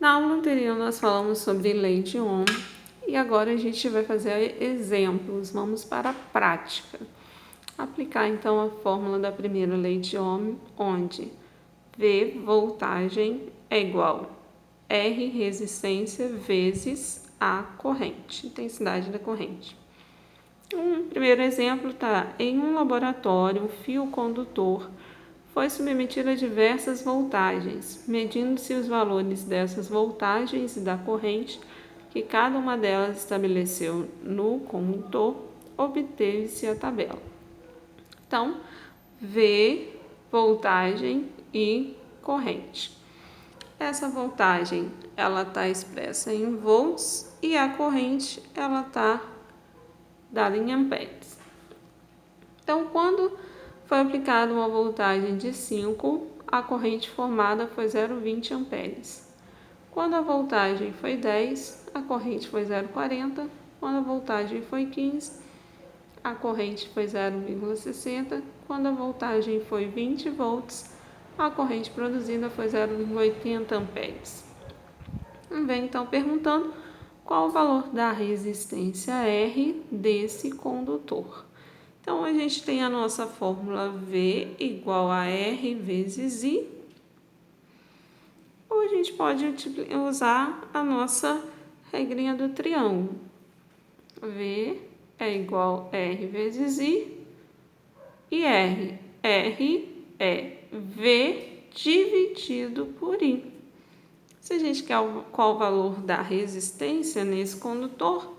Na aula anterior nós falamos sobre lei de Ohm e agora a gente vai fazer exemplos. Vamos para a prática. Aplicar então a fórmula da primeira lei de Ohm, onde V, voltagem, é igual R, resistência, vezes A, corrente, intensidade da corrente. Um primeiro exemplo está: em um laboratório, o fio condutor foi submetido a diversas voltagens, medindo-se os valores dessas voltagens e da corrente que cada uma delas estabeleceu no condutor, obteve-se a tabela. Então, V, voltagem e corrente. Essa voltagem ela está expressa em volts e a corrente ela está dada em amperes. Então, quando foi aplicada uma voltagem de 5, a corrente formada foi 0,20 amperes. Quando a voltagem foi 10, a corrente foi 0,40. Quando a voltagem foi 15, a corrente foi 0,60. Quando a voltagem foi 20 volts, a corrente produzida foi 0,80 amperes. Vem então perguntando qual o valor da resistência R desse condutor. Então, a gente tem a nossa fórmula V igual a R vezes I, ou a gente pode usar a nossa regrinha do triângulo. V é igual a R vezes I e R é V dividido por I. Se a gente quer qual o valor da resistência nesse condutor,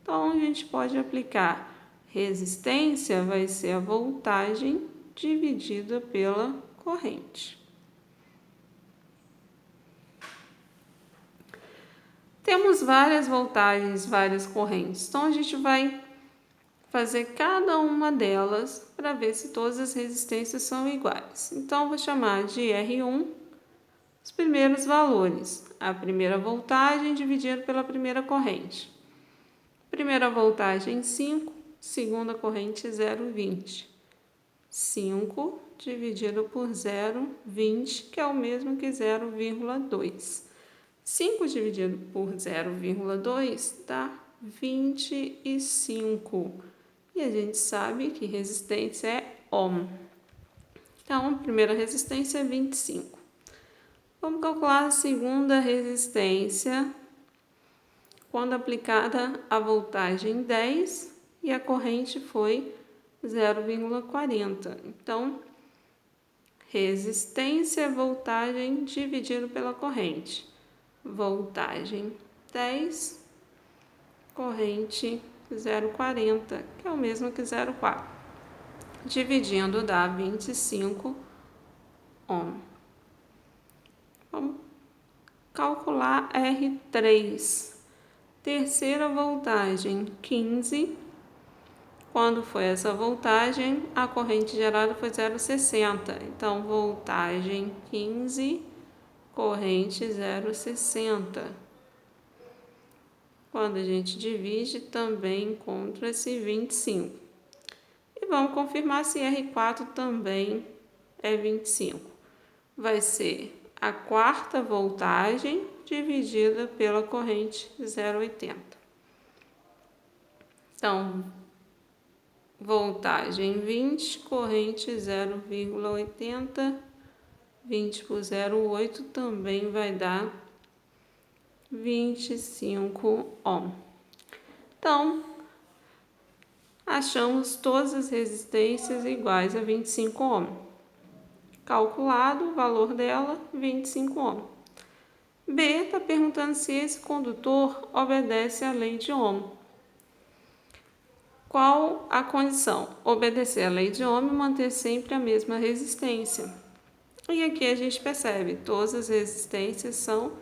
então a gente pode aplicar resistência vai ser a voltagem dividida pela corrente. Temos várias voltagens, várias correntes, então a gente vai fazer cada uma delas para ver se todas as resistências são iguais. Então, vou chamar de R1 os primeiros valores, a primeira voltagem dividida pela primeira corrente. Primeira voltagem 5, segunda corrente 0,20. 5 dividido por 0,20, que é o mesmo que 0,2. 5 dividido por 0,2 dá 25. E a gente sabe que resistência é ohm. Então, a primeira resistência é 25. Vamos calcular a segunda resistência quando aplicada a voltagem 10 e a corrente foi 0,40. Então, resistência é voltagem dividido pela corrente. Voltagem 10, corrente 0,40, que é o mesmo que 0,4. Dividindo dá 25 ohm. Vamos calcular R3. Terceira voltagem 15. Quando foi essa voltagem, a corrente gerada foi 0,60. Então, voltagem 15, corrente 0,60. Quando a gente divide, também encontra-se 25. E vamos confirmar se R4 também é 25. Vai ser a quarta voltagem dividida pela corrente 0,80. Então, voltagem 20, corrente 0,80, 20 por 0,8 também vai dar 25 ohm. Então, achamos todas as resistências iguais a 25 ohm. Calculado o valor dela, 25 ohm. B está perguntando se esse condutor obedece à lei de Ohm. Qual a condição? Obedecer à lei de Ohm e manter sempre a mesma resistência. E aqui a gente percebe, todas as resistências são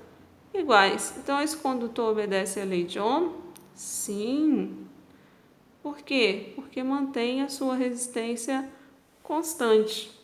iguais. Então, esse condutor obedece à lei de Ohm? Sim. Por quê? Porque mantém a sua resistência constante.